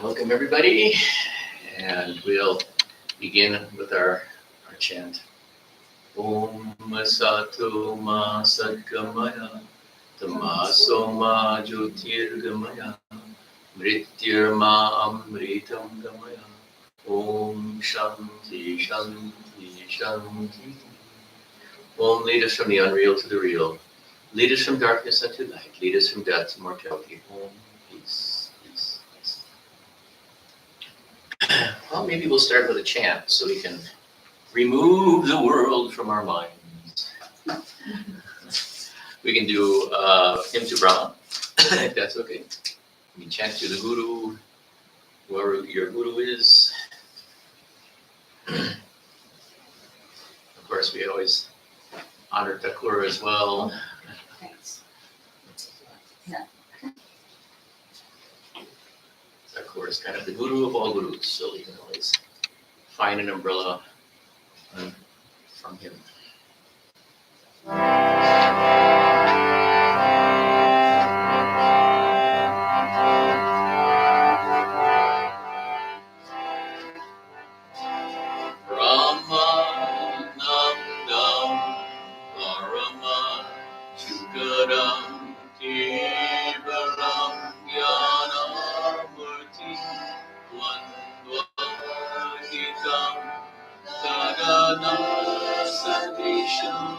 Welcome everybody, and we'll begin with our chant. Om Sato Ma Sadgamaya Tamaso Ma Jyotirgamaya Mrityurma Amritam Gamaya Om Shanti Shanti Shanti. Om, lead us from the unreal to the real. Lead us from darkness unto light. Lead us from death to mortality. Om, peace, peace, peace. Well, maybe we'll start with a chant so we can remove the world from our minds. We can do hymn to Brahma, if that's okay. We can chant to the Guru, whoever your Guru is. Of course, we always honor Thakur as well. Thanks. Thakur is kind of the Guru of all Gurus, so we can always find an umbrella from him. Brahmanandam Parama Shukaram Kevalam Jnanamurti Dvandvahitam Gadana Sadisham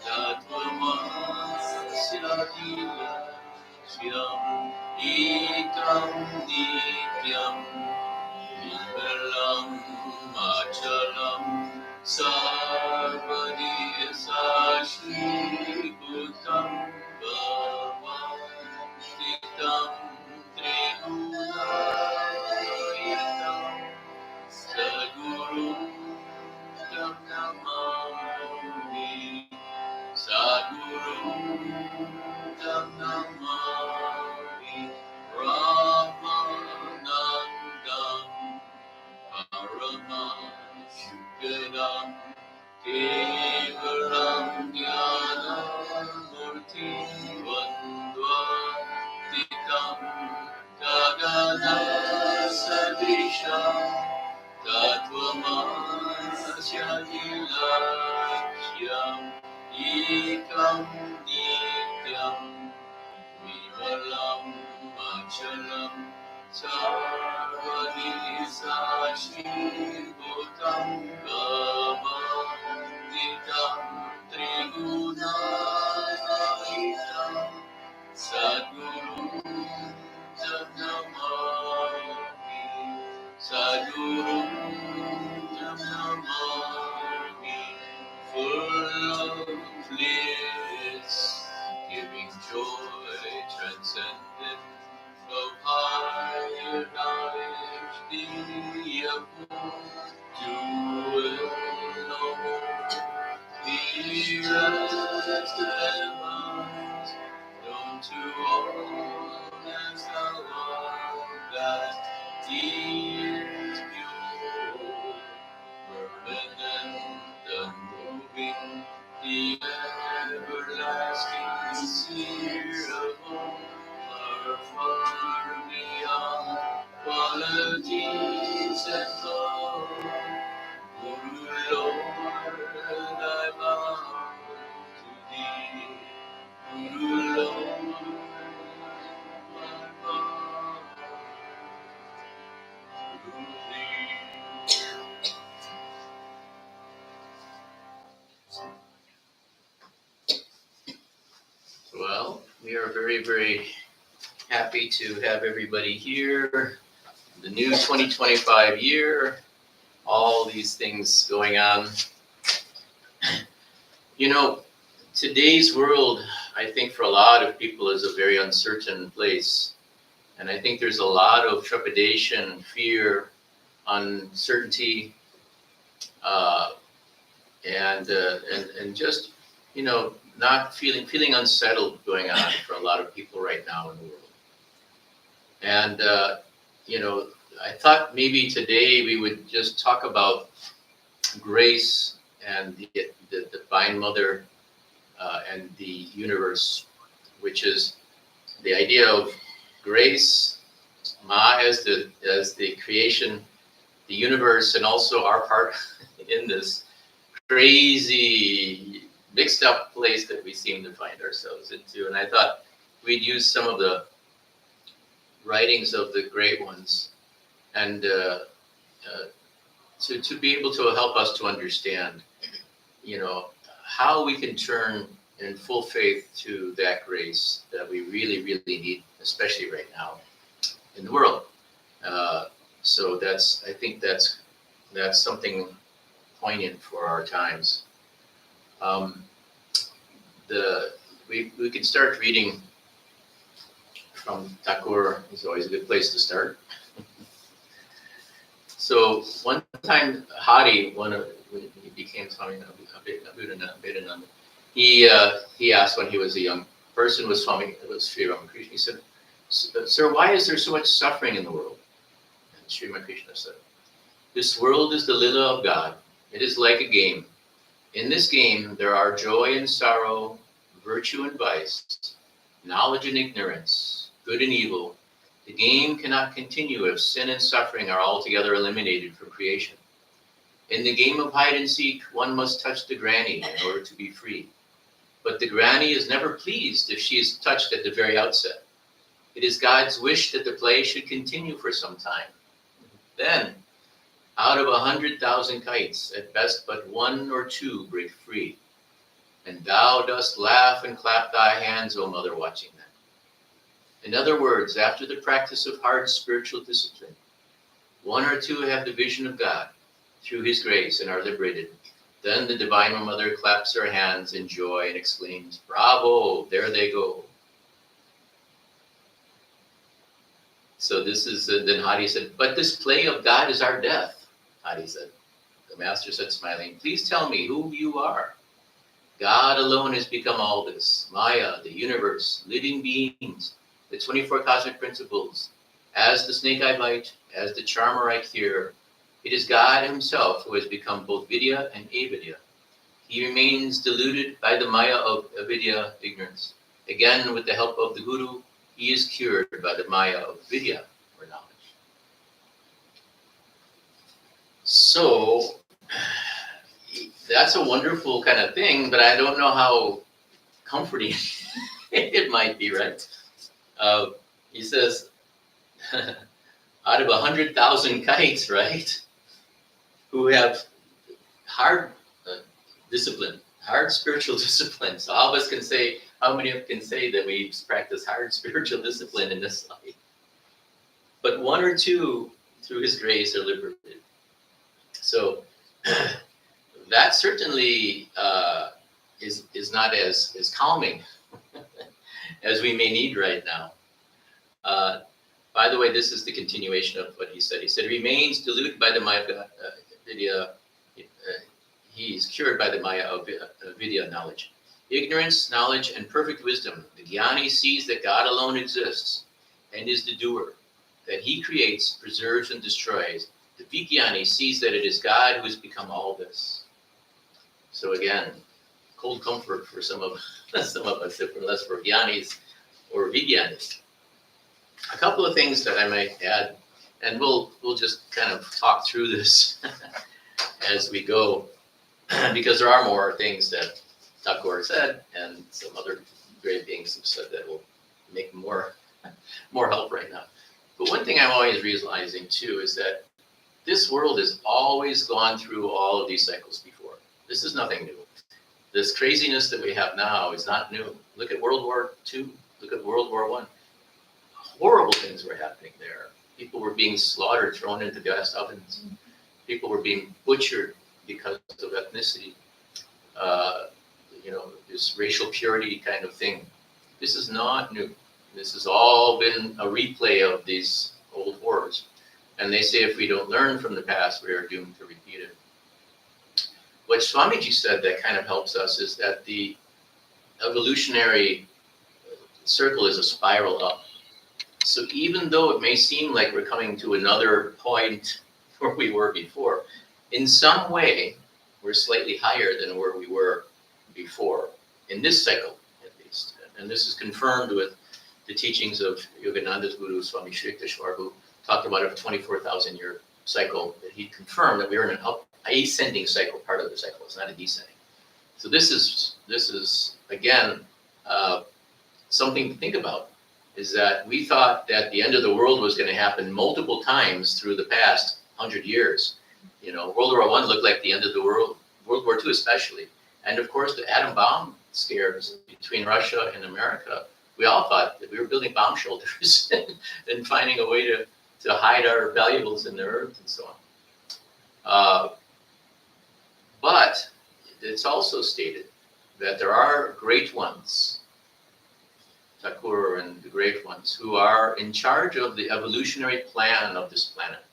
Tattvamasya Ekam Nityam Vimalam Achalam Sarvadi Sashi Bhutam Bhavastitam Trigunayitam Sadguru Tam Namami Sadguru Tam Namami Ramanandam Parama Shukaram Kevalam Jnanamurti Vandvatitam Gagana Sadisham Tattvamasya Ekam Nityam Vimalam Achalam Sarvadi Sashi Bhutam Bhavastitam Trigunayitam Sadguru Tam Namami Sadguru Tam Namami, full of bliss, giving joy transcendent of higher knowledge, the abode to no more. The rest heavens, known to all as the one that is pure, permanent, unmoving, the everlasting sphere of all are far beyond qualities and thought. Guru Lord, I bow to thee. Guru Lord, I bow to thee. Well, we are very, very happy to have everybody here. The new 2025 year, all these things going on. You know, today's world, I think for a lot of people is a very uncertain place. And I think there's a lot of trepidation, fear, uncertainty, and just, you know, not feeling unsettled going on for a lot of people right now in the world. And, you know, I thought maybe today we would just talk about grace and the Divine Mother and the universe, which is the idea of grace Ma as the creation, the universe, and also our part in this crazy mixed up place that we seem to find ourselves into. And I thought we'd use some of the writings of the great ones and to be able to help us to understand, how we can turn in full faith to that grace that we really, really need, especially right now in the world. So I think that's something poignant for our times. Um, we can start reading from Thakur. Is always a good place to start. So one time, Hari, when he became Swami Vedanta, he asked when he was a young person was Sri Ramakrishna. He said, "Sir, why is there so much suffering in the world?" And Sri Ramakrishna said, "This world is the lila of God. It is like a game. In this game, there are joy and sorrow, virtue and vice, knowledge and ignorance, good and evil. The game cannot continue if sin and suffering are altogether eliminated from creation. In the game of hide and seek, one must touch the granny in order to be free. But the granny is never pleased if she is touched at the very outset. It is God's wish that the play should continue for some time. Then, out of 100,000 kites, at best but one or two break free. And thou dost laugh and clap thy hands, O mother, watching them. In other words, after the practice of hard spiritual discipline, one or two have the vision of God through his grace and are liberated. Then the Divine Mother claps her hands in joy and exclaims, 'Bravo, there they go.'" So this is, then Hari said, "But this play of God is our death," Hari said. The Master said, smiling, "Please tell me who you are." "God alone has become all this, Maya, the universe, living beings, the 24 cosmic principles. As the snake I bite, as the charmer I cure, it is God himself who has become both Vidya and Avidya. He remains deluded by the Maya of Avidya, ignorance. Again, with the help of the Guru, he is cured by the Maya of Vidya, or knowledge." So, that's a wonderful kind of thing, but I don't know how comforting it might be, right? He says, out of 100,000 kites, right, who have hard discipline, hard spiritual discipline. So how many of us can say that we practice hard spiritual discipline in this life? But one or two, through his grace, are liberated. So that certainly is not as calming as we may need right now. By the way, this is the continuation of what he said. He said, "Remains deluded by the Maya of Vidya. He is cured by the Maya of Vidya, knowledge. Ignorance, knowledge, and perfect wisdom. The Jnani sees that God alone exists and is the doer, that he creates, preserves, and destroys. The Vijnani sees that it is God who has become all this." So again, cold comfort for some of us, unless we're Jnanis or Vijnanis. A couple of things that I might add, and we'll just kind of talk through this as we go, because there are more things that Thakur said and some other great beings have said that will make more help right now. But one thing I'm always realizing too is that this world has always gone through all of these cycles before. This is nothing new. This craziness that we have now is not new. Look at World War II. Look at World War I. Horrible things were happening there. People were being slaughtered, thrown into gas ovens. People were being butchered because of ethnicity. This racial purity kind of thing. This is not new. This has all been a replay of these old horrors. And they say if we don't learn from the past, we are doomed to repeat it. What Swamiji said that kind of helps us is that the evolutionary circle is a spiral up. So even though it may seem like we're coming to another point where we were before, in some way, we're slightly higher than where we were before, in this cycle at least. And this is confirmed with the teachings of Yogananda's Guru, Swami Sri Yukteswar, who talked about a 24,000-year cycle, that he confirmed that we are in an ascending cycle, part of the cycle. It's not a descending. So this is again something to think about. Is that we thought that the end of the world was going to happen multiple times through the past 100 years. You know, World War I looked like the end of the world, World War II especially. And of course, the atom bomb scares between Russia and America. We all thought that we were building bomb shelters and finding a way to hide our valuables in the earth and so on. But it's also stated that there are great ones, Thakur and the great ones, who are in charge of the evolutionary plan of this planet,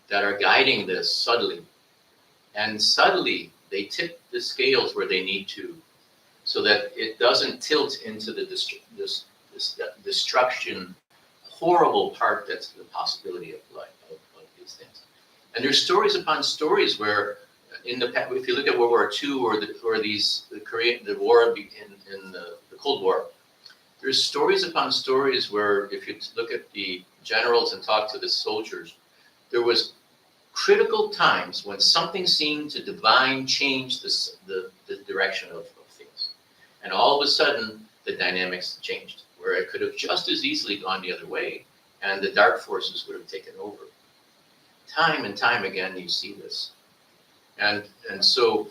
that are guiding this subtly. And subtly, they tip the scales where they need to, so that it doesn't tilt into the destruction, horrible part that's the possibility of life, of these things. And there's stories upon stories where, in the past, if you look at World War II or the war in the Cold War, there's stories upon stories where, if you look at the generals and talk to the soldiers, there was critical times when something seemed to divine change the direction of things. And all of a sudden, the dynamics changed, where it could have just as easily gone the other way, and the dark forces would have taken over. Time and time again, you see this. And so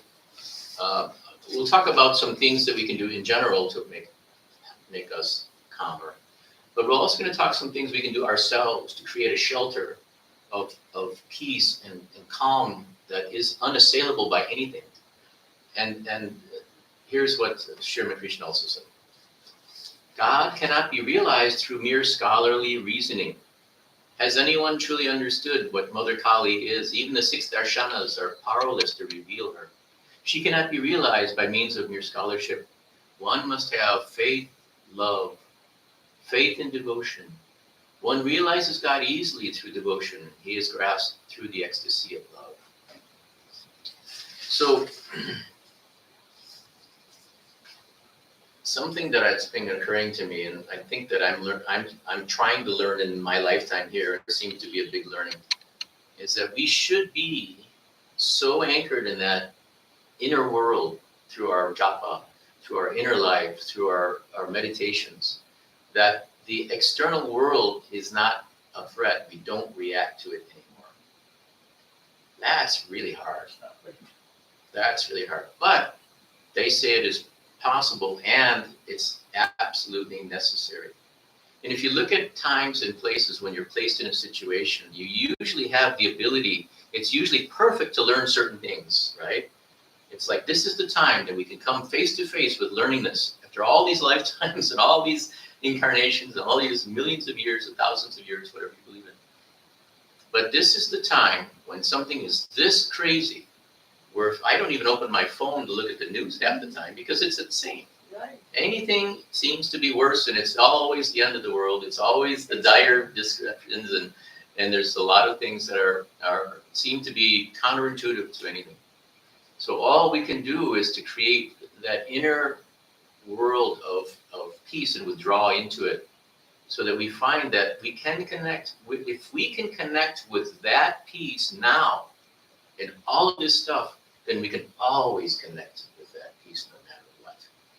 we'll talk about some things that we can do in general to make us calmer. But we're also going to talk some things we can do ourselves to create a shelter of peace and calm that is unassailable by anything. And here's what Sherman Krishna also said. God cannot be realized through mere scholarly reasoning. Has anyone truly understood what Mother Kali is? Even the 6 darshanas are powerless to reveal her. She cannot be realized by means of mere scholarship. One must have faith, love, faith and devotion. One realizes God easily through devotion. He is grasped through the ecstasy of love. So, something that's been occurring to me, and I think that I'm trying to learn in my lifetime here, and it seems to be a big learning, is that we should be so anchored in that inner world through our japa, through our inner life, through our meditations, that the external world is not a threat. We don't react to it anymore. That's really hard. That's really hard. But they say it is possible, and it's absolutely necessary. And if you look at times and places when you're placed in a situation, you usually have the ability, it's usually perfect to learn certain things, right? It's like, this is the time that we can come face to face with learning this. After all these lifetimes and all these incarnations and all these millions of years and thousands of years, whatever you believe in. But this is the time when something is this crazy, where if I don't even open my phone to look at the news half the time because it's insane. Right. Anything seems to be worse, and it's always the end of the world. It's always the dire descriptions, and there's a lot of things that are seem to be counterintuitive to anything. So all we can do is to create that inner world of peace and withdraw into it, so that we find that we can connect with, if we can connect with that peace now in all of this stuff, then we can always connect with that peace no matter what,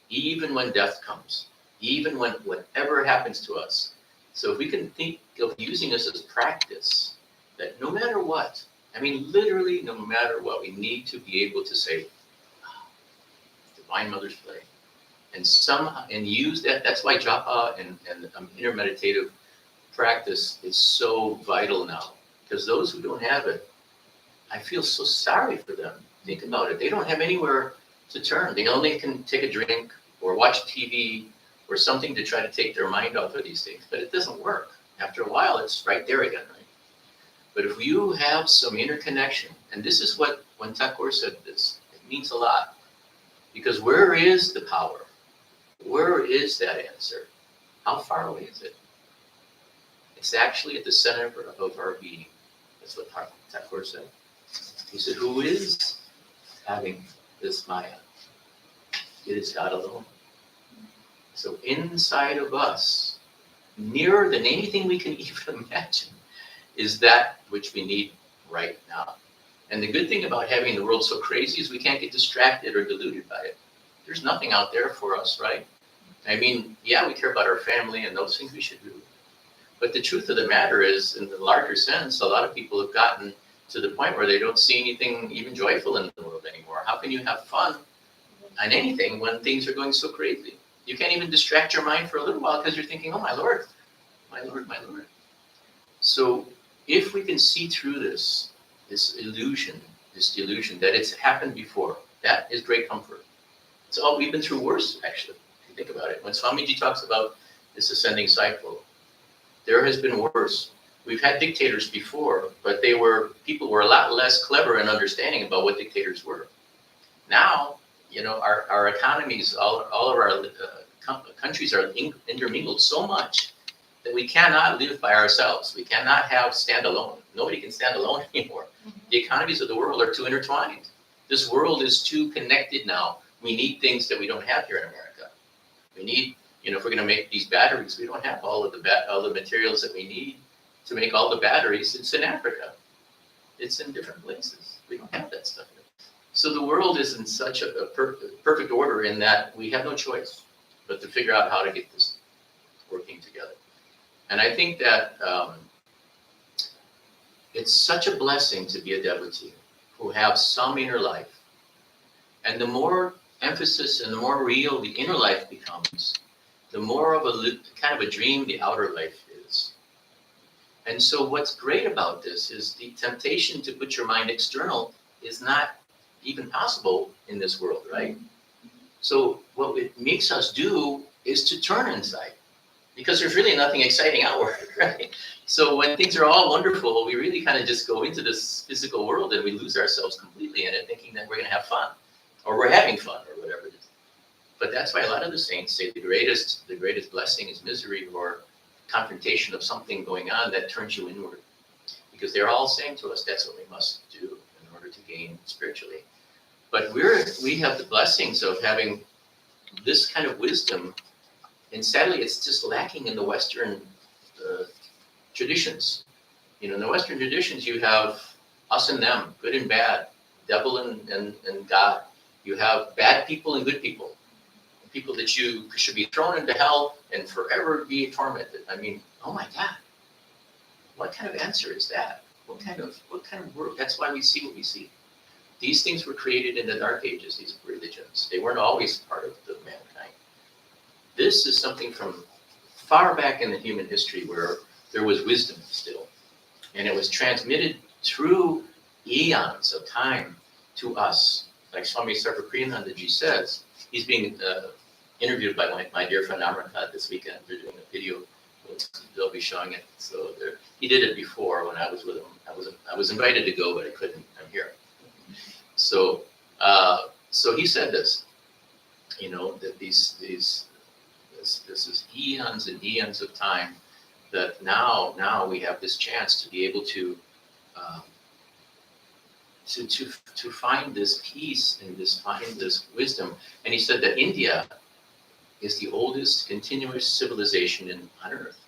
even when death comes, even when whatever happens to us. So if we can think of using this as practice, that no matter what, I mean literally no matter what, we need to be able to say, Divine Mother's play. And use that. That's why japa and inner meditative practice is so vital now. Because those who don't have it, I feel so sorry for them. Think about it. They don't have anywhere to turn. They only can take a drink or watch TV or something to try to take their mind off of these things. But it doesn't work. After a while, it's right there again, right? But if you have some inner connection, and this is what, when Thakur said this, it means a lot. Because where is the power? Where is that answer? How far away is it? It's actually at the center of our being. That's what Thakur said. He said, who is having this Maya? It is God alone. So inside of us, nearer than anything we can even imagine, is that which we need right now. And the good thing about having the world so crazy is we can't get distracted or deluded by it. There's nothing out there for us, right? I mean, yeah, we care about our family and those things we should do. But the truth of the matter is, in the larger sense, a lot of people have gotten to the point where they don't see anything even joyful in the world anymore. How can you have fun on anything when things are going so crazy? You can't even distract your mind for a little while because you're thinking, oh, my Lord, my Lord, my Lord. So if we can see through this delusion that it's happened before, that is great comfort. It's all, we've been through worse, actually, if you think about it. When Swamiji talks about this ascending cycle, there has been worse. We've had dictators before, but people were a lot less clever and understanding about what dictators were. Now, our economies, all of our countries are intermingled so much that we cannot live by ourselves. We cannot stand alone. Nobody can stand alone anymore. The economies of the world are too intertwined. This world is too connected now. We need things that we don't have here in America. We need, if we're going to make these batteries, we don't have all the materials that we need to make all the batteries. It's in Africa. It's in different places. We don't have that stuff here. So the world is in such a perfect order in that we have no choice but to figure out how to get this working together. And I think that it's such a blessing to be a devotee who have some inner life. And the more emphasis and the more real the inner life becomes, the more of a dream the outer life is. And so what's great about this is the temptation to put your mind external is not even possible in this world, right? So what it makes us do is to turn inside, because there's really nothing exciting outward, right? So when things are all wonderful, we really kind of just go into this physical world and we lose ourselves completely in it, thinking that we're going to have fun, or we're having fun, or whatever it is. But that's why a lot of the saints say the greatest blessing is misery or confrontation of something going on that turns you inward, because they're all saying to us that's what we must do in order to gain spiritually. But we have the blessings of having this kind of wisdom, and sadly, it's just lacking in the Western traditions. In the Western traditions, you have us and them, good and bad, devil and God. You have bad people and good people, people that you should be thrown into hell and forever be tormented. I mean, oh my God, what kind of answer is that? What kind of world? That's why we see what we see. These things were created in the Dark Ages, these religions. They weren't always part of the mankind. This is something from far back in the human history where there was wisdom still. And it was transmitted through eons of time to us. Like Swami Sarvapriyanandaji says, he's being interviewed by my dear friend Amrita this weekend. They're doing a video. They'll be showing it. So he did it before when I was with him. I was invited to go, but I couldn't. I'm here. So he said this, that this is eons and eons of time, that now we have this chance to be able to find this peace and find this wisdom. And he said that India is the oldest continuous civilization on Earth.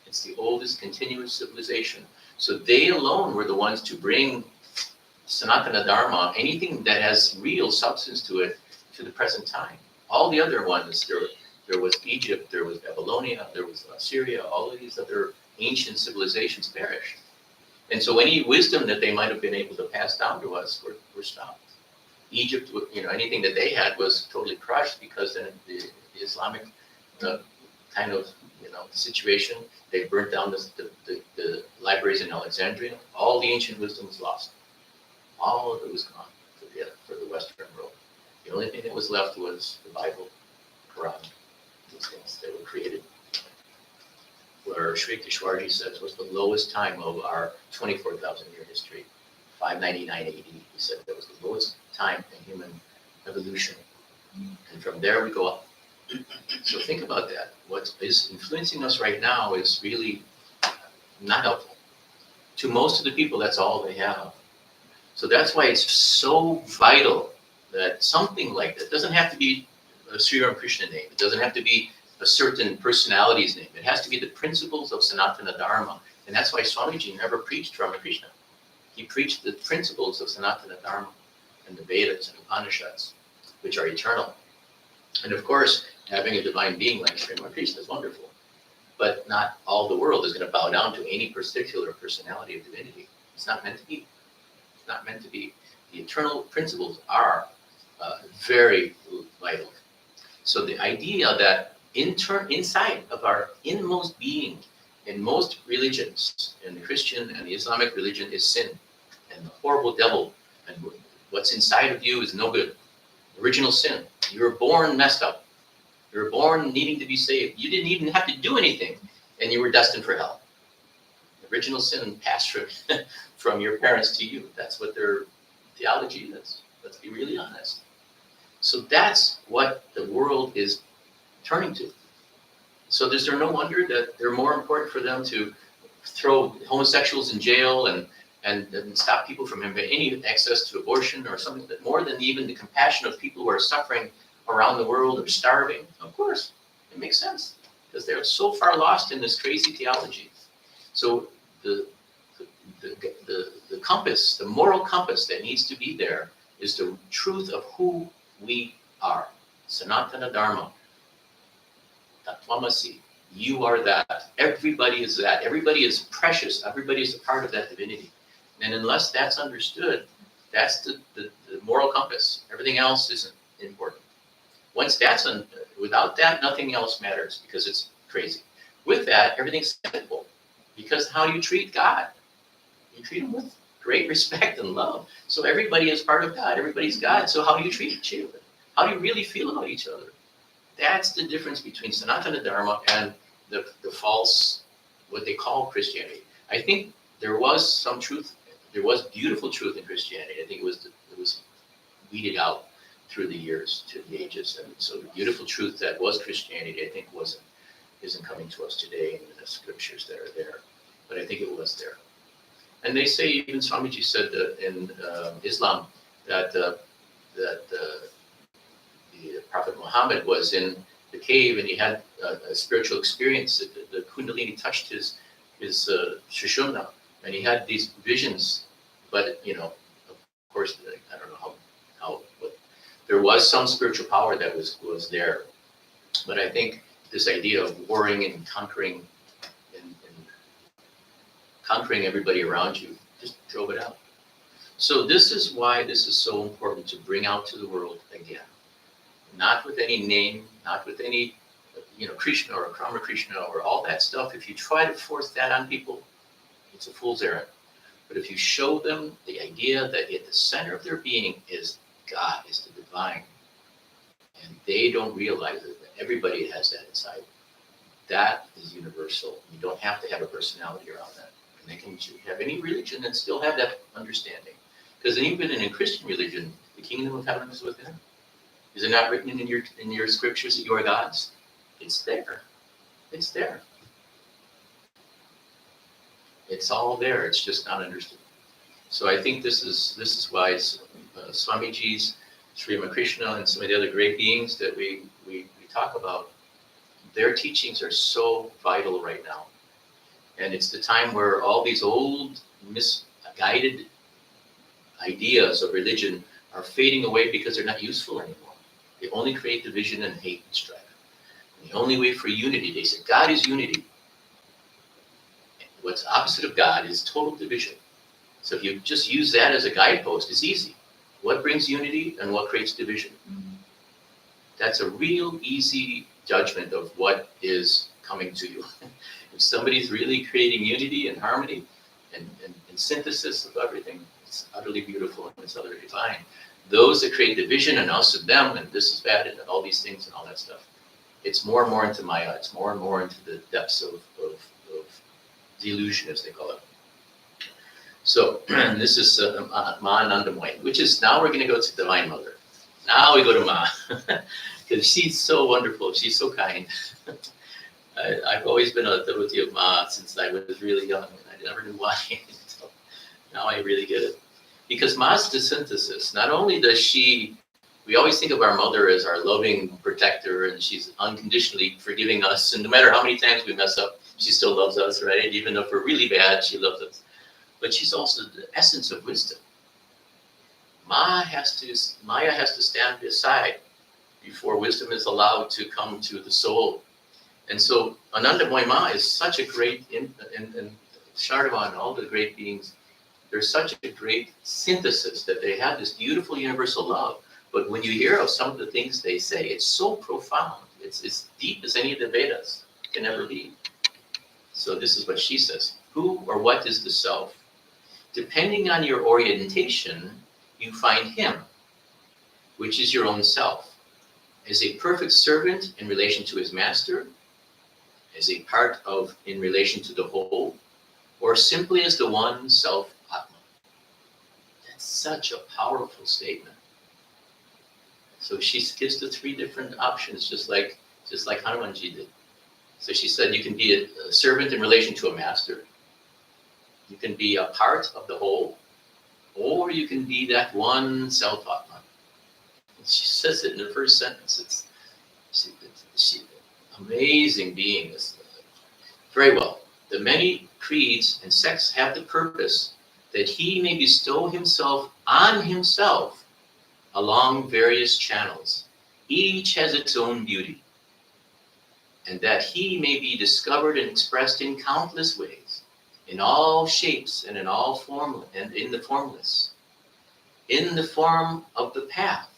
It's the oldest continuous civilization. So they alone were the ones to bring Sanatana Dharma, anything that has real substance to it, to the present time. All the other ones, there was Egypt, there was Babylonia, there was Assyria, all of these other ancient civilizations perished. And so any wisdom that they might have been able to pass down to us were stopped. Egypt, anything that they had was totally crushed because in the Islamic kind of situation, they burnt down the libraries in Alexandria. All the ancient wisdom was lost. All of it was gone for the Western world. The only thing that was left was the Bible, Quran, these things that were created. Where Sri Kishwarji says was the lowest time of our 24,000-year history, 599 AD. He said that was the lowest time in human evolution. And from there we go up. So think about that. What is influencing us right now is really not helpful. To most of the people, that's all they have. So that's why it's so vital that something like that doesn't have to be a Sri Ramakrishna name. It doesn't have to be a certain personality's name. It has to be the principles of Sanatana Dharma. And that's why Swamiji never preached Ramakrishna. He preached the principles of Sanatana Dharma and the Vedas and Upanishads, which are eternal. And of course, having a divine being like Sri Ramakrishna is wonderful. But not all the world is going to bow down to any particular personality of divinity. It's not meant to be. It's not meant to be. The eternal principles are very vital. So the idea that inside of our inmost being, in most religions, in the Christian and the Islamic religion, is sin and the horrible devil, and what's inside of you is no good. Original sin. You were born messed up. You were born needing to be saved. You didn't even have to do anything, and you were destined for hell. Original sin passed from your parents to you. That's what their theology is. Let's be really honest. So that's what the world is turning to. So is there no wonder that they're more important for them to throw homosexuals in jail and stop people from having any access to abortion or something, that more than even the compassion of people who are suffering around the world or starving? Of course, it makes sense, because they're so far lost in this crazy theology. So the compass, the moral compass that needs to be there is the truth of who we are. Sanatana Dharma. Tatvamasi. You are that. Everybody is that. Everybody is precious. Everybody is a part of that divinity. And unless that's understood, that's the moral compass. Everything else isn't important. Once that's without that, nothing else matters, because it's crazy. With that, everything's simple. Because how you treat God, you treat him with great respect and love. So everybody is part of God. Everybody's God. So how do you treat each other? How do you really feel about each other? That's the difference between Sanatana Dharma and the false, what they call Christianity. I think there was some truth. There was beautiful truth in Christianity. I think it was weeded out through the years, to the ages. And so the beautiful truth that was Christianity, I think, isn't coming to us today in the scriptures that are there. But I think it was there. And they say, even Swamiji said that in Islam, that the Prophet Muhammad was in the cave and he had a spiritual experience. The Kundalini touched his Sushumna, and he had these visions. But, of course, I don't know how but there was some spiritual power that was there. But I think this idea of warring and conquering and conquering everybody around you just drove it out. So this is why this is so important to bring out to the world again. Not with any name, not with any, Krishna or Rama Krishna or all that stuff. If you try to force that on people, it's a fool's errand. But if you show them the idea that at the center of their being is God, is the divine, and they don't realize it, that everybody has that inside, that is universal. You don't have to have a personality around that. And they can have any religion and still have that understanding. Because even in a Christian religion, the kingdom of heaven is within. Is it not written in your scriptures that you are God's? It's there. It's there. It's all there. It's just not understood. So I think this is why Swamiji's, Sri Ramakrishna, and some of the other great beings that we talk about, their teachings are so vital right now. And it's the time where all these old misguided ideas of religion are fading away because they're not useful anymore. They only create division and hate and strife. And the only way for unity, they say, God is unity. What's opposite of God is total division. So if you just use that as a guidepost, it's easy. What brings unity and what creates division? Mm-hmm. That's a real easy judgment of what is coming to you. If somebody's really creating unity and harmony and synthesis of everything, it's utterly beautiful and it's utterly divine. Those that create division and us and them and this is bad and all these things and all that stuff, it's more and more into Maya. It's more and more into the depths of delusion, as they call it. So this is Ma Anandamaya, which is, now we're going to go to Divine Mother. Now we go to Ma, because she's so wonderful. She's so kind. I've always been a devotee of Ma since I was really young, and I never knew why. Now I really get it. Because Ma's the synthesis. Not only does she we always think of our mother as our loving protector, and she's unconditionally forgiving us. And no matter how many times we mess up, she still loves us, right? Even if we're really bad, she loves us. But she's also the essence of wisdom. Maya has to stand aside before wisdom is allowed to come to the soul. And so Anandamoy Ma is such a great, and Shardavan and all the great beings, there's such a great synthesis that they have this beautiful universal love. But when you hear of some of the things they say, it's so profound. It's as deep as any of the Vedas can ever be. So this is what she says. Who or what is the self? Depending on your orientation, you find him, which is your own self, as a perfect servant in relation to his master, as a part of in relation to the whole, or simply as the one self Atma. That's such a powerful statement. So she gives the three different options, just like Hanumanji did. So she said you can be a servant in relation to a master, you can be a part of the whole, or you can be that one self Atma. She says it in the first sentence. She amazing being. Very well. The many creeds and sects have the purpose that he may bestow himself on himself along various channels. Each has its own beauty, and that he may be discovered and expressed in countless ways, in all shapes and in all form and in the formless. In the form of the path,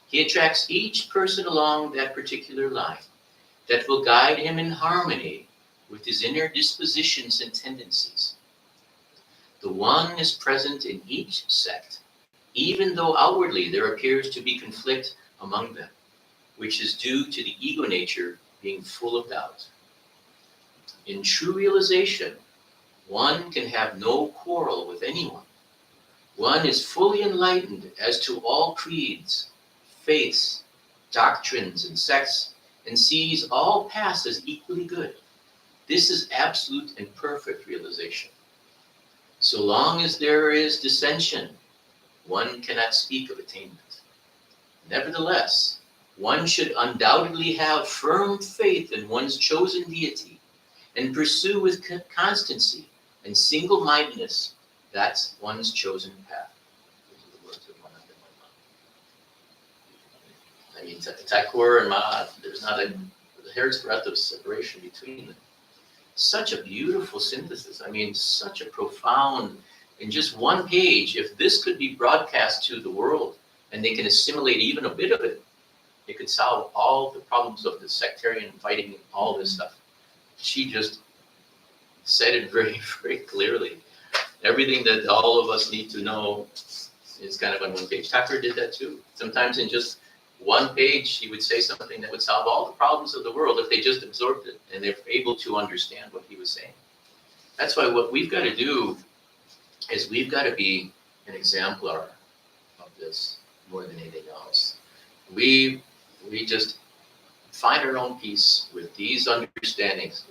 he attracts each person along that particular line that will guide him in harmony with his inner dispositions and tendencies. The one is present in each sect, even though outwardly there appears to be conflict among them, which is due to the ego nature being full of doubt. In true realization, one can have no quarrel with anyone. One is fully enlightened as to all creeds, faiths, doctrines, and sects, and sees all paths as equally good. This is absolute and perfect realization. So long as there is dissension, one cannot speak of attainment. Nevertheless, one should undoubtedly have firm faith in one's chosen deity and pursue with constancy and single-mindedness that's one's chosen path. Those are the words of Anandamoy Ma. I mean, Thakur and Ma, there's not a hair's breadth of separation between them. Such a beautiful synthesis. I mean, such a profound, in just one page, if this could be broadcast to the world and they can assimilate even a bit of it, it could solve all the problems of the sectarian fighting and all this stuff. She just said it very, very clearly. Everything that all of us need to know is kind of on one page. Thakur did that too. Sometimes in just one page, he would say something that would solve all the problems of the world if they just absorbed it and they're able to understand what he was saying. That's why what we've got to do is we've got to be an exemplar of this more than anything else. We just find our own peace with these understandings,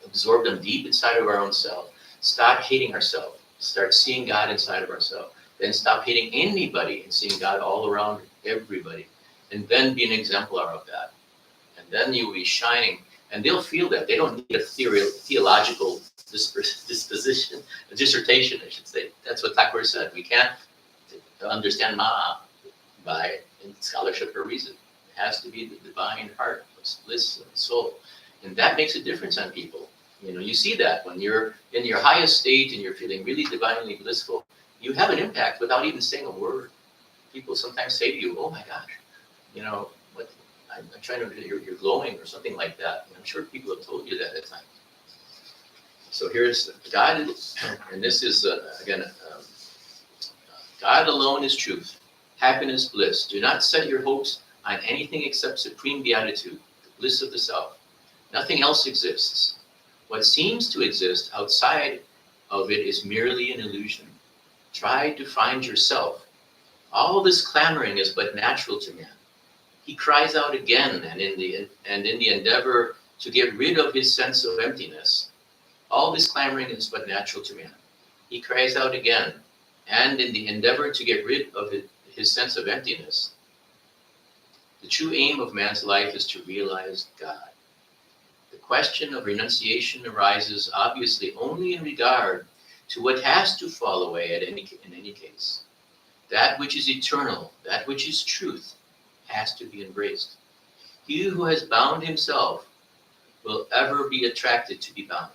absorb them deep inside of our own self, stop hating ourselves, start seeing God inside of ourselves, then stop hating anybody and seeing God all around everybody, and then be an exemplar of that. And then you'll be shining, and they'll feel that. They don't need a theological disposition, a dissertation, I should say. That's what Thakur said. We can't understand Ma by scholarship or reason. It has to be the divine heart, bliss, and soul. And that makes a difference on people. You know, you see that when you're in your highest state and you're feeling really divinely blissful, you have an impact without even saying a word. People sometimes say to you, "Oh my gosh, you know, what? I'm trying to, you're glowing," or something like that. And I'm sure people have told you that at times. So here's God, and this is again, God alone is truth, happiness, bliss. Do not set your hopes on anything except supreme beatitude, the bliss of the self. Nothing else exists. What seems to exist outside of it is merely an illusion. Try to find yourself. All this clamoring is but natural to man. He cries out again, and in the endeavor to get rid of his sense of emptiness, all this clamoring is but natural to man. He cries out again, and in the endeavor to get rid of his sense of emptiness, The true aim of man's life is to realize God. The question of renunciation arises obviously only in regard to what has to fall away in any case. That which is eternal, that which is truth, has to be embraced. He who has bound himself will ever be attracted to be bound.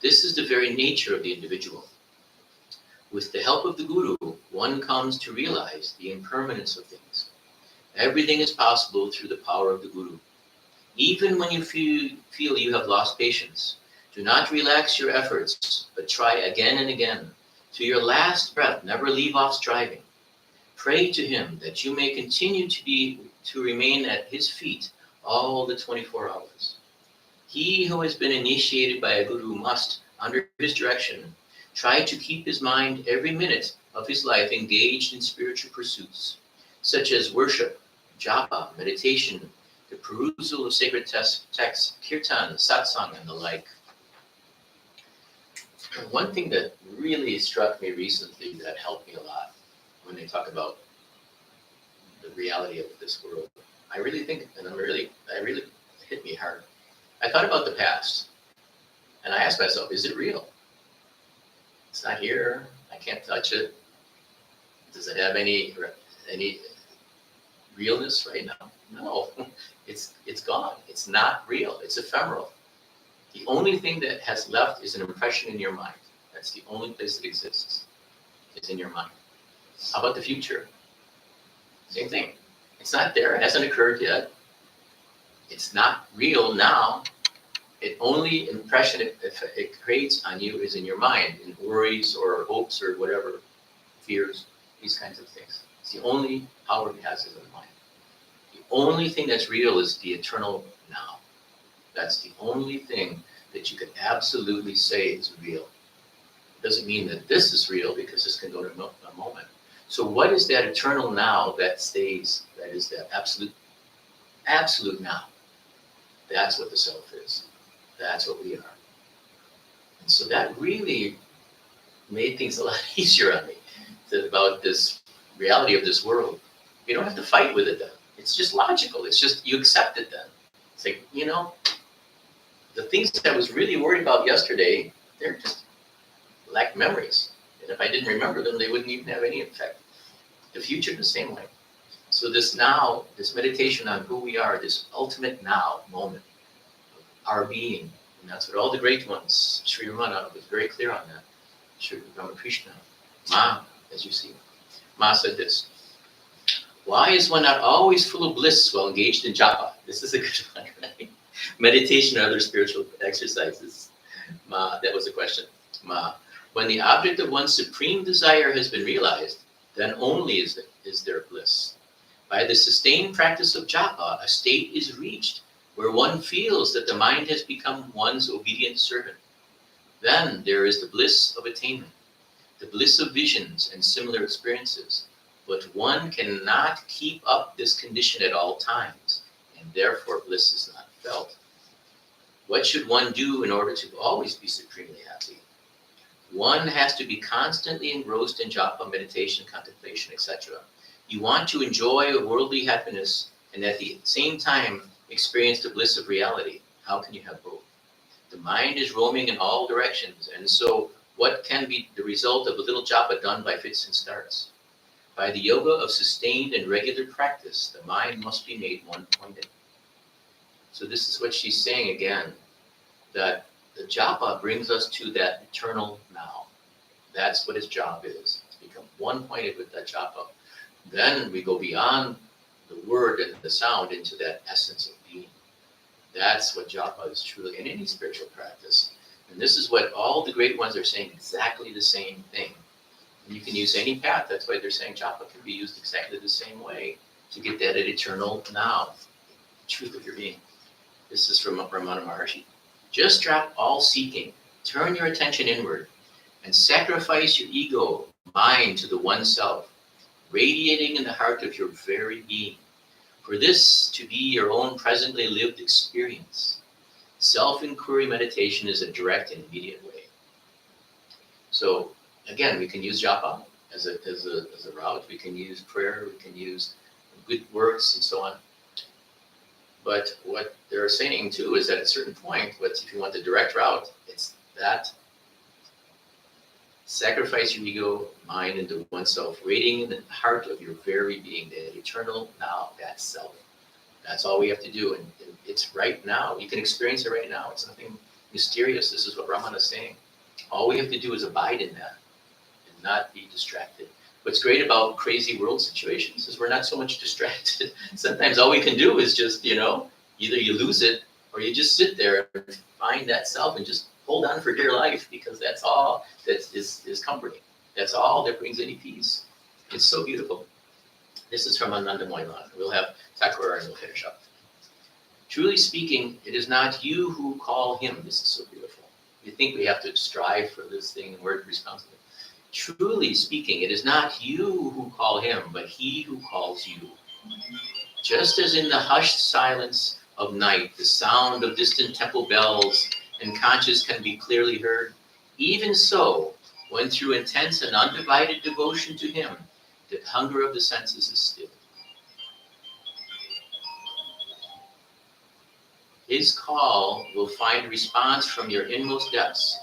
This is the very nature of the individual. With the help of the Guru, one comes to realize the impermanence of things. Everything is possible through the power of the Guru. Even when you feel you have lost patience, do not relax your efforts, but try again and again. To your last breath, never leave off striving. Pray to him that you may continue to remain at his feet all the 24 hours. He who has been initiated by a Guru must, under his direction, try to keep his mind every minute of his life engaged in spiritual pursuits, such as worship, japa, meditation, the perusal of sacred texts, kirtan, satsang, and the like. One thing that really struck me recently that helped me a lot when they talk about the reality of this world, I really think, and I really hit me hard. I thought about the past, and I asked myself, is it real? It's not here. I can't touch it. Does it have any realness right now? No, it's gone. It's not real. It's ephemeral. The only thing that has left is an impression in your mind. That's the only place that exists. It's in your mind. How about the future? Same thing. It's not there. It hasn't occurred yet. It's not real now. The only impression it creates on you is in your mind, in worries or hopes or whatever, fears, these kinds of things. It's the only power it has is in the mind. The only thing that's real is the eternal now. That's the only thing that you can absolutely say is real. It doesn't mean that this is real, because this can go to a moment. So what is that eternal now that stays? That is that absolute now. That's what the self is. That's what we are. And so that really made things a lot easier on me about this reality of this world. You don't have to fight with it then. It's just logical. It's just you accept it then. It's like, the things that I was really worried about yesterday, they're just like memories. And if I didn't remember them, they wouldn't even have any effect. The future, the same way. So this now, this meditation on who we are, this ultimate now moment, our being, and that's what all the great ones, Sri Ramana was very clear on that. Sri Ramakrishna, Ma, as you see, Ma said this: why is one not always full of bliss while engaged in japa? This is a good one, right? Meditation or other spiritual exercises. Ma, that was the question. Ma, when the object of one's supreme desire has been realized, then only is there bliss. By the sustained practice of japa, a state is reached where one feels that the mind has become one's obedient servant. Then there is the bliss of attainment, the bliss of visions and similar experiences. But one cannot keep up this condition at all times, and therefore bliss is not felt. What should one do in order to always be supremely happy? One has to be constantly engrossed in japa, meditation, contemplation, etc. You want to enjoy a worldly happiness and at the same time experience the bliss of reality. How can you have both? The mind is roaming in all directions, and so what can be the result of a little japa done by fits and starts? By the yoga of sustained and regular practice, the mind must be made one-pointed. So this is what she's saying again, that the japa brings us to that eternal now. That's what his job is, to become one-pointed with that japa. Then we go beyond the word and the sound into that essence of being. That's what japa is truly in any spiritual practice. And this is what all the great ones are saying, exactly the same thing. And you can use any path. That's why they're saying japa can be used exactly the same way to get that eternal now, the truth of your being. This is from Ramana Maharshi. Just drop all seeking, turn your attention inward, and sacrifice your ego, mind to the one self, radiating in the heart of your very being. For this to be your own presently lived experience. Self-inquiry meditation is a direct and immediate way. So again, we can use japa as a route. We can use prayer. We can use good works and so on. But what they're saying too is that at a certain point, if you want the direct route, it's that sacrifice your ego, mind into oneself, radiating in the heart of your very being, that eternal now, that self. That's all we have to do, and it's right now. You can experience it right now. It's nothing mysterious. This is what Raman is saying. All we have to do is abide in that and not be distracted. What's great about crazy world situations is we're not so much distracted. Sometimes all we can do is just, either you lose it or you just sit there and find that self and just hold on for dear life, because that's all that is comforting. That's all that brings any peace. It's so beautiful. This is from Ananda Moylan. We'll have Thakur and we'll finish up. Truly speaking, it is not you who call him. This is so beautiful. You think we have to strive for this thing and we're responsible. Truly speaking, it is not you who call him, but he who calls you. Just as in the hushed silence of night, the sound of distant temple bells and conches can be clearly heard, even so, when through intense and undivided devotion to him, the hunger of the senses is stilled. His call will find response from your inmost depths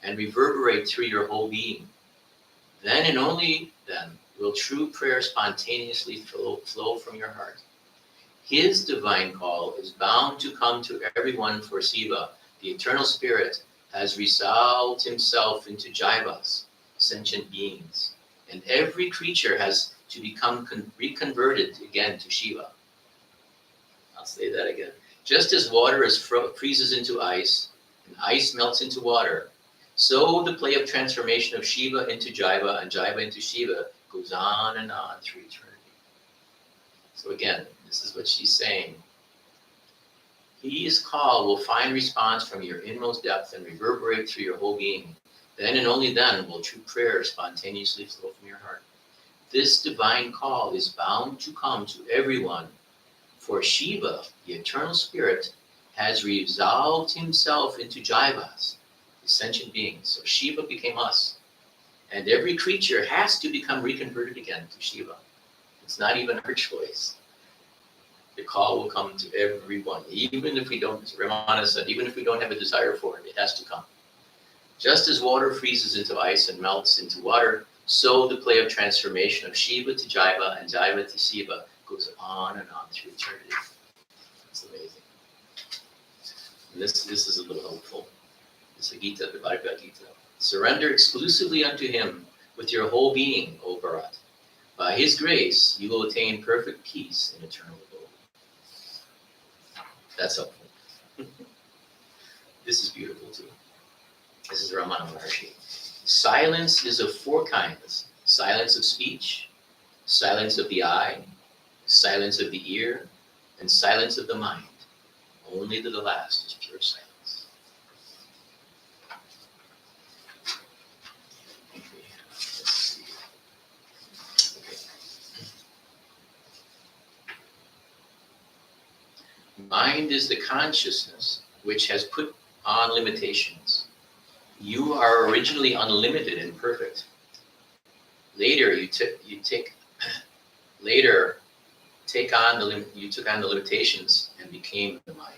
and reverberate through your whole being. Then and only then will true prayer spontaneously flow from your heart. His divine call is bound to come to everyone, for Shiva, the eternal spirit, has resolved himself into Jaivas, sentient beings, and every creature has to become reconverted again to Shiva. I'll say that again. Just as water freezes into ice, and ice melts into water, so the play of transformation of Shiva into Jaiva and Jaiva into Shiva goes on and on through eternity. So again, this is what she's saying. His call will find response from your inmost depth and reverberate through your whole being. Then and only then will true prayer spontaneously flow from your heart. This divine call is bound to come to everyone, for Shiva, the eternal spirit, has resolved himself into Jaivas, the sentient beings. So Shiva became us. And every creature has to become reconverted again to Shiva. It's not even our choice. The call will come to everyone, even if we don't, as Ramana said, even if we don't have a desire for it, it has to come. Just as water freezes into ice and melts into water, so the play of transformation of Shiva to Jaiva and Jaiva to Shiva goes on and on through eternity. It's amazing. And this is a little helpful. It's the Gita, the Bhagavad Gita. Surrender exclusively unto him with your whole being, O Bharat. By his grace, you will attain perfect peace in eternal abode. That's helpful. This is beautiful too. This is Ramana Maharshi. Silence is of four kinds. Silence of speech, silence of the eye, silence of the ear, and silence of the mind. Only the last is pure silence. Mind is the consciousness which has put on limitations. You are originally unlimited and perfect. Later, you took on the limitations and became the mind.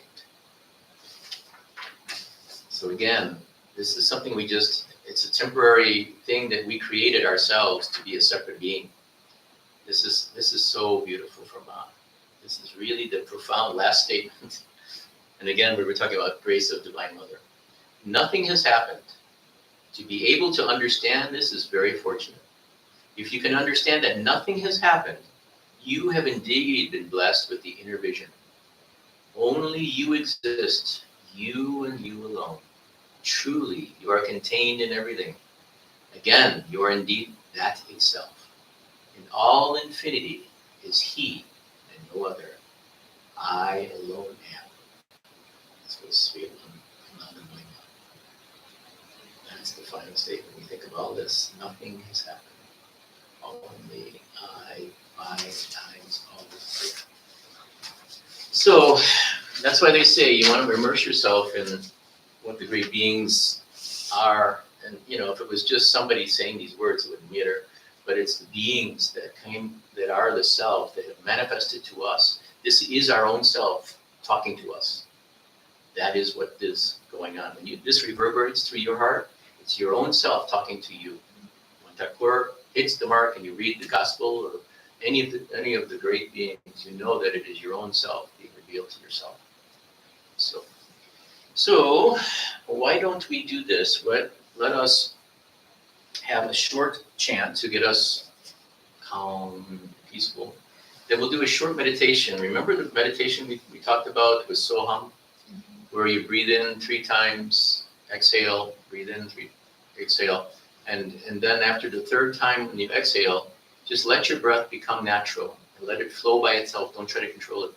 So again, this is something it's a temporary thing that we created ourselves to be a separate being. This is so beautiful from This is really the profound last statement. And again, we were talking about grace of Divine Mother. Nothing has happened. To be able to understand this is very fortunate. If you can understand that nothing has happened, you have indeed been blessed with the inner vision. Only you exist, you and you alone. Truly, you are contained in everything. Again, you are indeed that itself. In all infinity is he and no other. I alone am. That's what Sri Ananda Moylan. That's the final statement. We think of all this. Nothing has happened. Only I, times all this. So that's why they say you want to immerse yourself in what the great beings are. And if it was just somebody saying these words, it wouldn't matter. But it's the beings that are the self that have manifested to us This is our own self talking to us. That is what is going on. When this reverberates through your heart, it's your own self talking to you. When Thakur hits the mark and you read the gospel or any of the great beings, you know that it is your own self being revealed to yourself. So why don't we do this? Let us have a short chant to get us calm, peaceful. Then we'll do a short meditation. Remember the meditation we talked about with Soham, where you breathe in 3 times, exhale, breathe in 3, exhale. And then after the 3rd time when you exhale, just let your breath become natural. And let it flow by itself. Don't try to control it.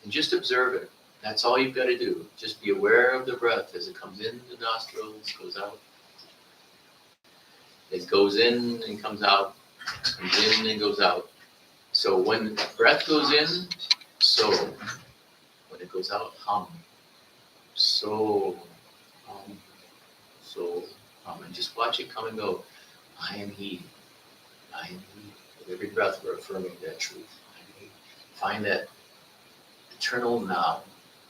And just observe it. That's all you've got to do. Just be aware of the breath as it comes in the nostrils, goes out. It goes in and comes out, comes in and goes out. So when the breath goes in, so. When it goes out, hum. So, so, and just watch it come and go. I am He. I am He. With every breath, we're affirming that truth. I am He. Find that eternal now,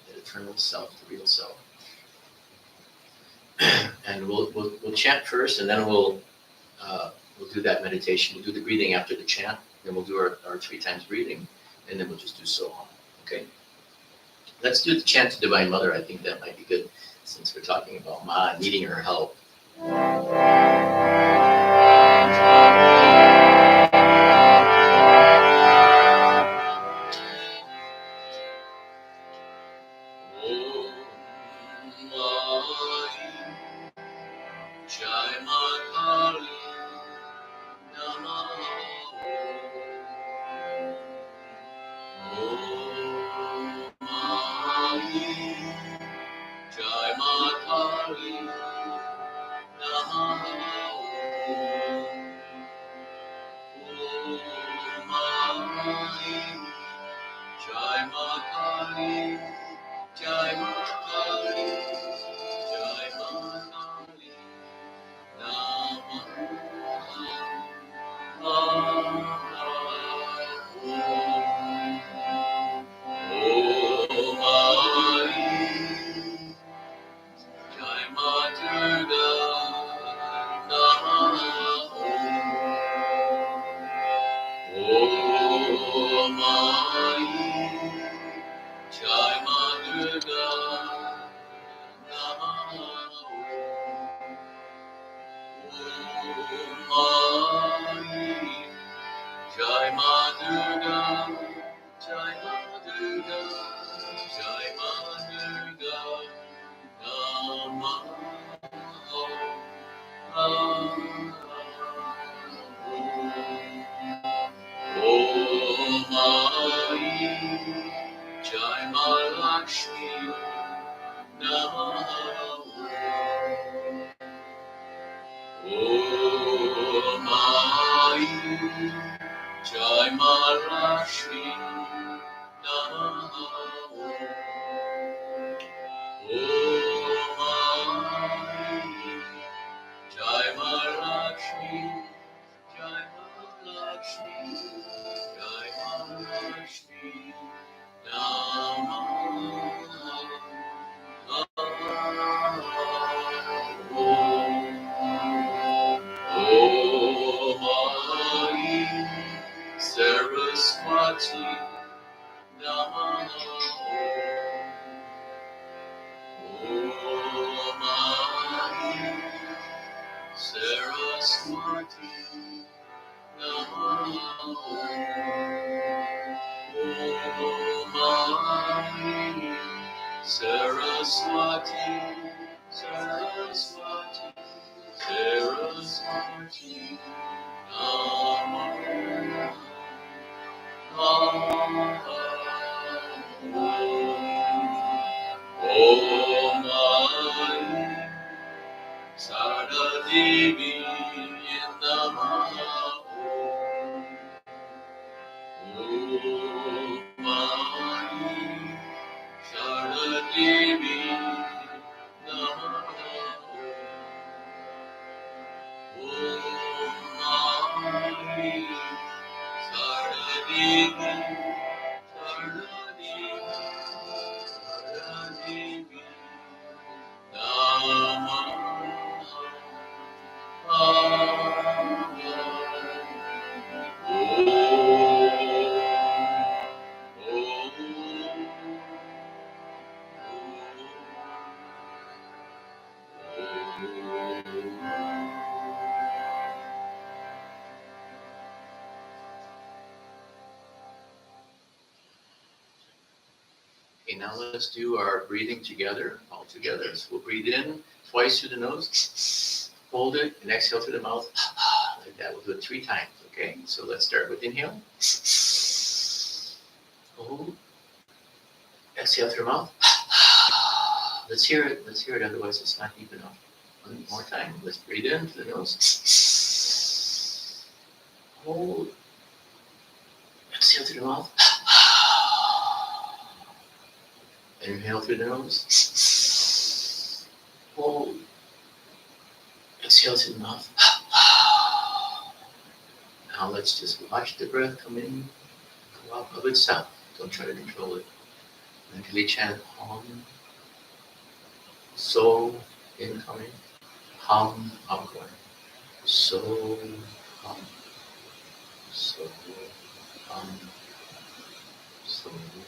that eternal self, the real self. And we'll chant first, and then we'll do that meditation. We'll do the breathing after the chant. Then we'll do our 3 times breathing, and then we'll just do Soham. Okay. Let's do the chant to Divine Mother. I think that might be good, since we're talking about Ma needing her help. now let's do our breathing together, all together. So we'll breathe in twice through the nose, hold it, and exhale through the mouth, like that. We'll do it 3 times, okay? So let's start with inhale. Hold. Exhale through the mouth. Let's hear it, otherwise it's not deep enough. One more time. Let's breathe in through the nose. Hold. Exhale through the mouth. Inhale through the nose. Hold. Exhale through the mouth. Now let's just watch the breath come in, go out of itself. Don't try to control it. Mentally chant Hum, So, incoming, Hum, outgoing. So, Hum, So, Hum, So, Hum.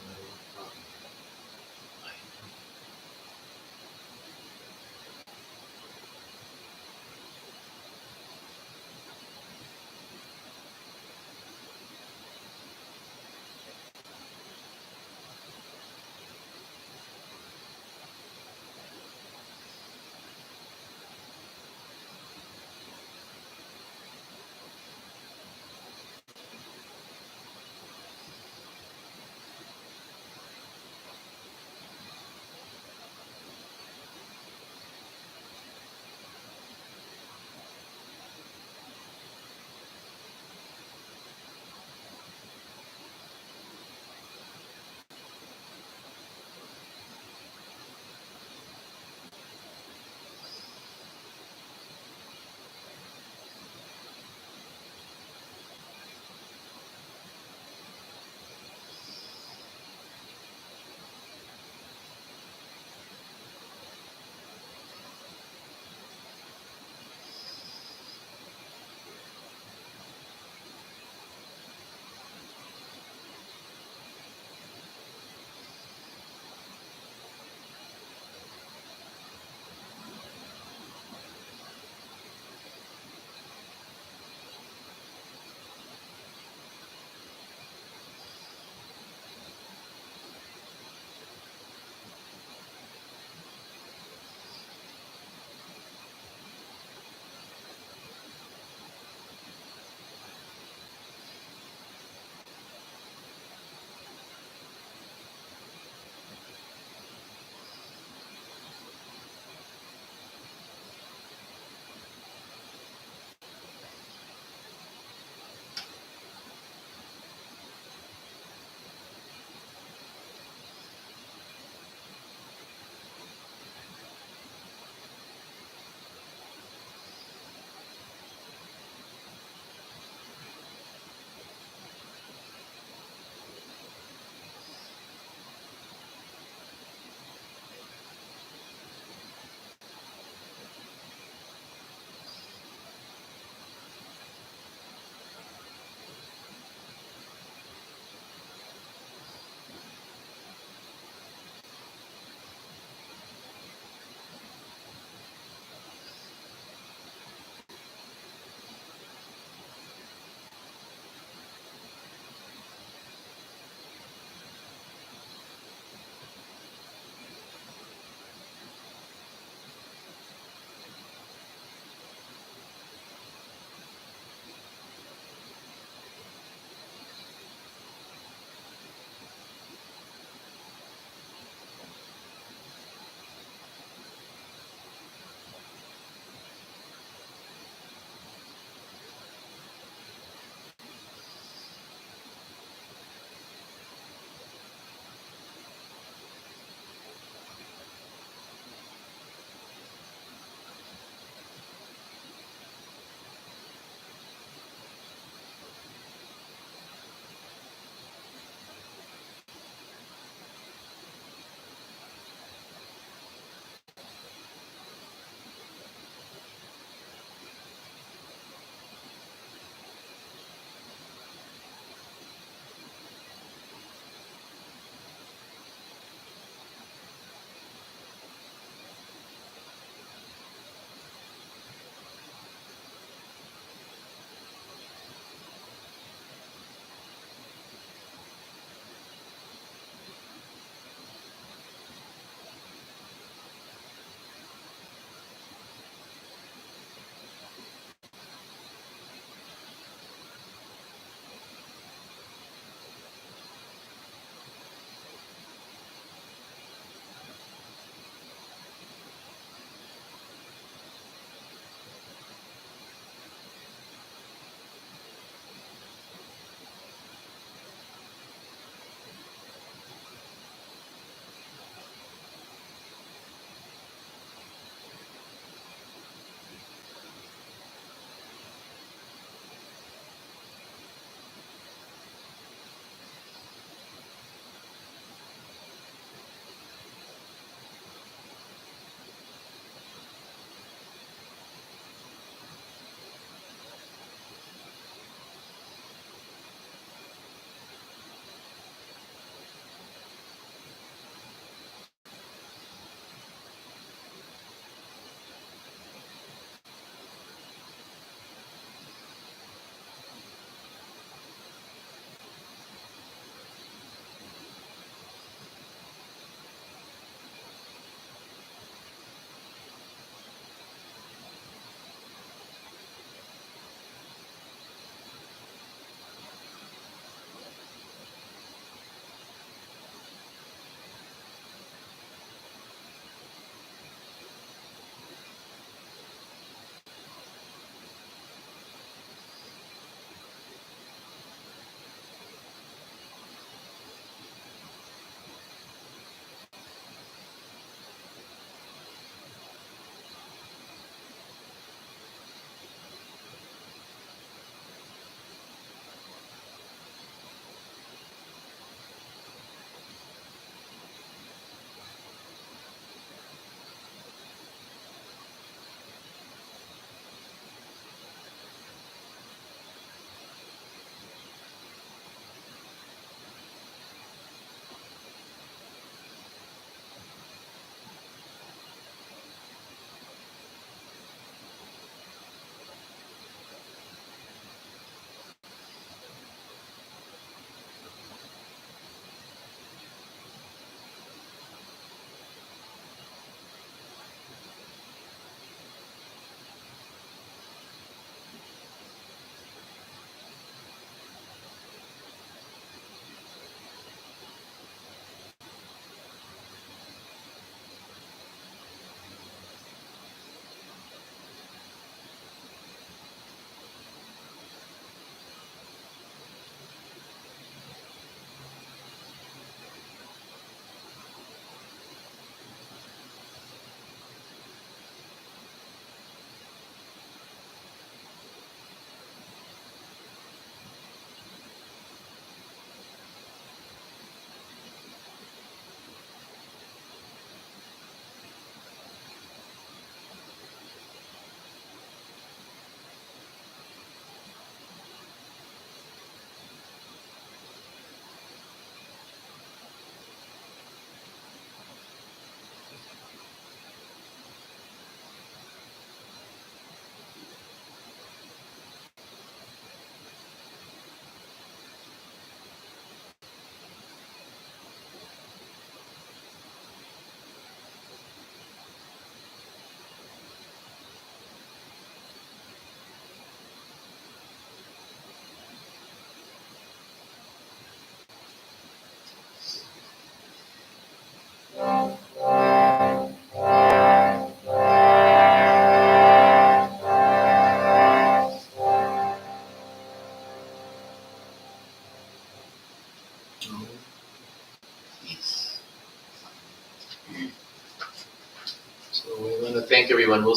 thank everyone. We'll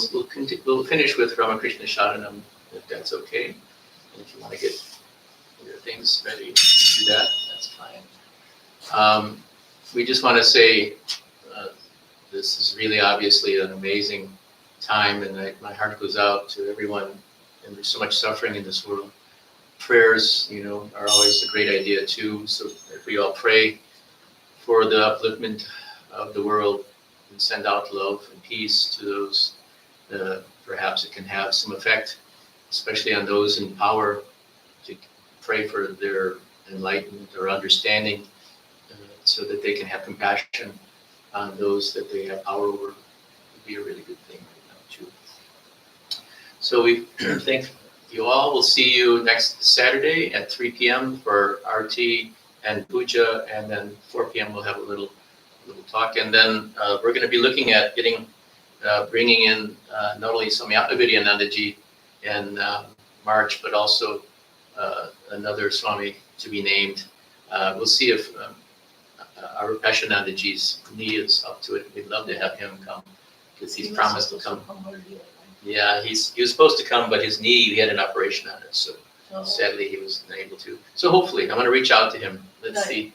finish with Ramakrishna Sharanam, if that's okay. And if you want to get your things ready, do that. That's fine. We just want to say this is really obviously an amazing time, and my heart goes out to everyone. And there's so much suffering in this world. Prayers, are always a great idea too. So if we all pray for the upliftment of the world and send out love and peace to those, perhaps it can have some effect, especially on those in power, to pray for their enlightenment or understanding, so that they can have compassion on those that they have power over. Would be a really good thing right now too. So we thank you all. We'll see you next Saturday at 3 p.m. for RT and Puja, and then 4 p.m. we'll have a little talk, and then we're going to be looking at bringing in not only Samyata Vidyanandaji in March, but also another Swami to be named. We'll see if our Pashanandaji's knee is up to it. We'd love to have him come, because he's promised to come. Yeah, he was supposed to come, but his knee, he had an operation on it, so sadly he wasn't able to. So hopefully, I'm going to reach out to him. Let's see.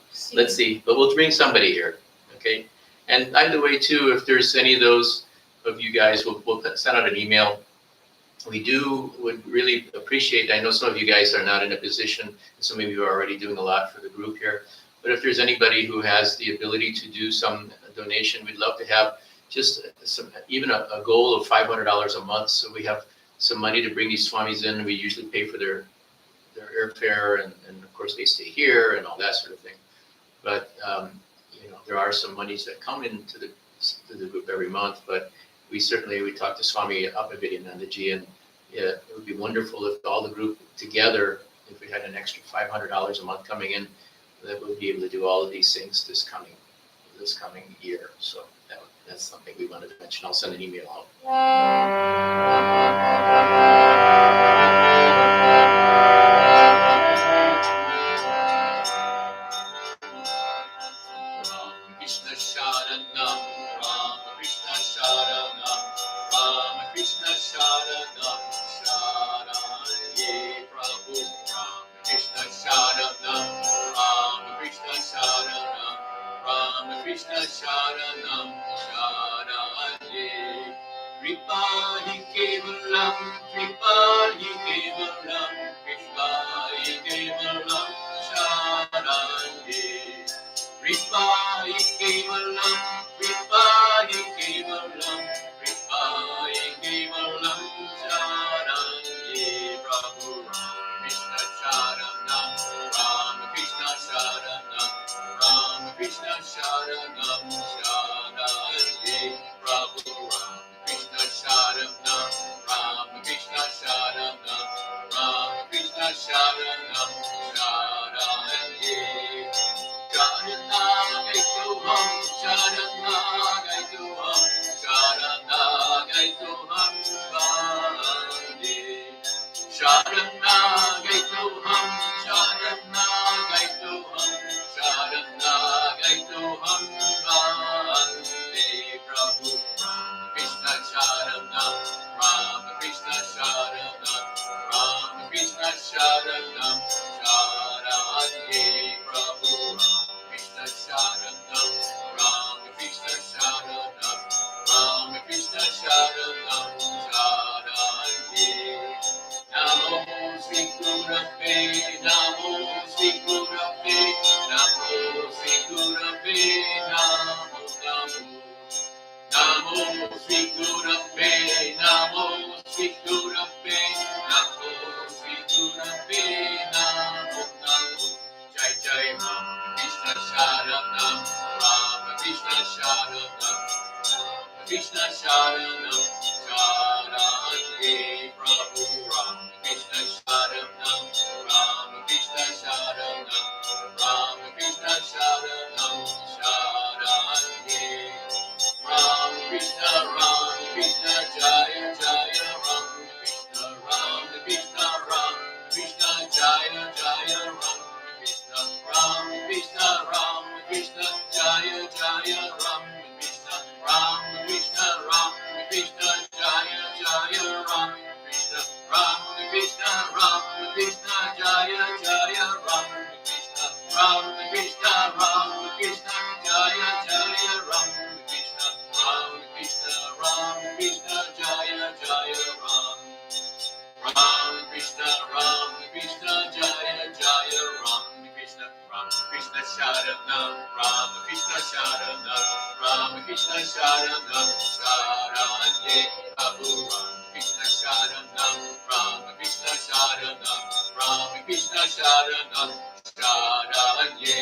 But we'll bring somebody here, okay? And by the way, too, if there's any of those of you guys, we'll send out an email. We would really appreciate, I know some of you guys are not in a position, and some of you are already doing a lot for the group here, but if there's anybody who has the ability to do some donation, we'd love to have just even a goal of $500 a month, so we have some money to bring these swamis in. We usually pay for their airfare, and of course they stay here and all that sort of thing. But there are some monies that come into the group every month, but we talked to Swami Abhividyanandaji, and it would be wonderful if all the group together, if we had an extra $500 a month coming in, that we'll be able to do all of these things this coming year. So that's something we wanted to mention. I'll send an email out. Krishna Sharanam, Rama Krishna Sharanam, Rama Krishna Sharanam, Sharanye Prabhu, Rama Krishna Sharanam, Rama Krishna Sharanam, Rama Krishna Sharanam, Sharanye. Kripahi Kevalam, Kripahi Kevalam, Kripahi Kevalam, Sharanye. Kripahi Kevalam, Kripahi Kevalam, Kripahi Kevalam, Sharanye Prabhu. Krishna Sharanam, Rama Krishna Sharanam, Rama Krishna Sharanam, Sharanye Prabhu. Krishna Sharanam, Rama Krishna Sharanam, Rama Krishna Sharanam, Sharanye. Sharanagaituham, Sharanagaituham, Sharanagaituham, Vande. Sharanagaituham, Sharanagaituham, Sharanagaituham, Vande. Prabhu, Krishna Sharanam, Rama Krishna Sharanam, Rama Krishna Sharanam, Sharanye Prabhu. Krishna Sharanam, Rama Krishna Sharanam, Rama Krishna Sharanam, Sharanye. Namo Sri Gurave, Namo Sri Gurave, Namo Sri Gurave, Namo Namo. Namo Sri Gurave, Namo Sri Gurave, Namo Sri Gurave, Namo Namo. Jai Jai Rama Krishna Sharanam, Rama Krishna Sharanam, Krishna Sharanam, Sharanye Prabhu. Rama Krishna Sharanam, Rama Krishna Sharanam, Rama Krishna Sharanam, Sharanye. Ram Krishna, Jaya Jaya Ram Krishna, Ram Krishna, Jaya Jaya Ram Krishna, Ram Krishna, Jaya Jaya Ram Krishna, Ram Krishna, Rama Krishna Jaya Jaya Rama Krishna Sharanam Rama Krishna Sharanam Rama Krishna Sharanam Sharanye Prabhu Rama Krishna Sharanam Rama Krishna Sharanam Rama Krishna Sharanam Sharanye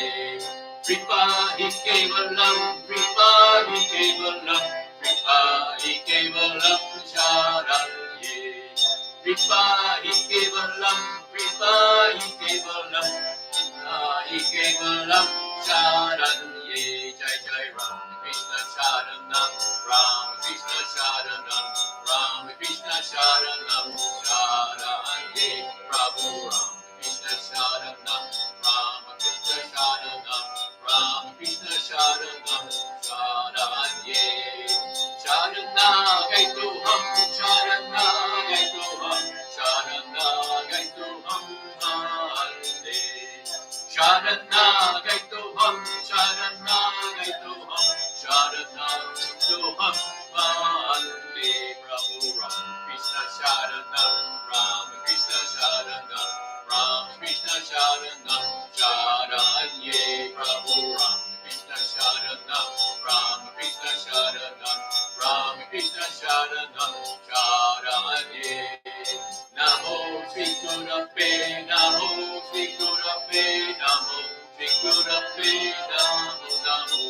Kripahi Kevalam Kripahi Kevalam Kripahi Kevalam Sharanye Kripahi Kevalam Kripahi Kevalam Kripahi Kevalam Sharanye Jai Jai Rama Krishna Sharanam Rama Krishna Sharanam Rama Krishna Sharanam Sharanye Prabhu Rama Krishna Sharanam Rama Krishna Sharanam Rama Krishna Sharanam Sharanye Sharana Gaitu Ham Sharana Gaitu Ham Sharana Gaitu Ham Hande Sharana Gaitu Ham Sharana Gaitu Ham Sharana Gaitu Ham Hande Prabhu Ram Krishna Sharanam Ram Krishna Sharanam Ram Krishna Sharanam Sharanye Prabhu Ram Krishna Sharanam Ram Krishna Sharanam Ram Krishna Sharanam Sharanye Namo Sri Gurave Namo Sri Gurave Namo Sri Gurave Namo Namo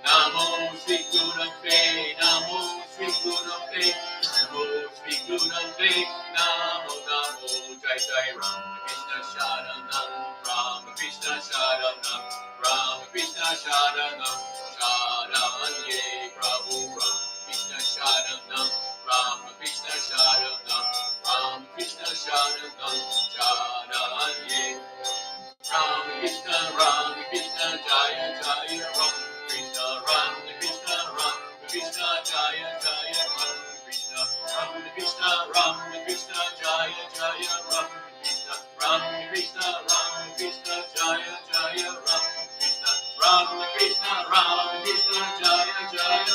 Namo Sri Gurave Namo Sri Gurave Namo Sri Gurave Namo Namo Jai Jai Rama Krishna Sharanam Rama Krishna Sharanam Rama Krishna Sharanam Sharanye Prabhu Rama Krishna Sharanam Rama Krishna Sharanam Rama Krishna Sharanam Sharanye Rama Krishna Jaya Jaya Rama Krishna Jaya Jaya Rama Krishna Jaya Jaya Rama Krishna Jaya Jaya Rama Krishna Jaya Jaya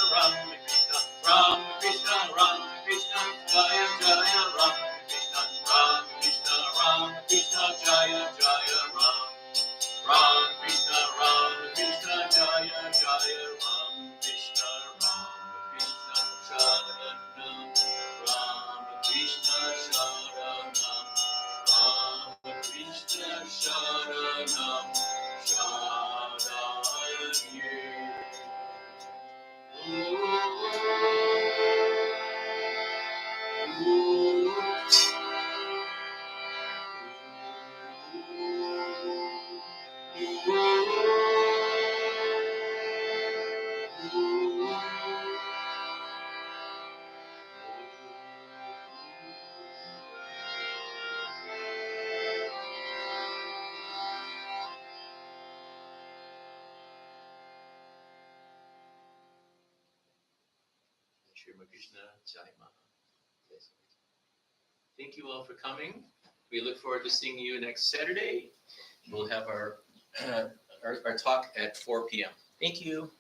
Rama Krishna Jaya Jaya Rama Krishna Jaya Jaya Ram Krishna Jaya Jaya Ram Krishna Sharanam Ram Krishna Sharanam Ram Krishna Sharanam Sharanye Shri Krishna Jai Maha. Thank you all for coming. We look forward to seeing you next Saturday. We'll have our talk at 4 p.m. Thank you.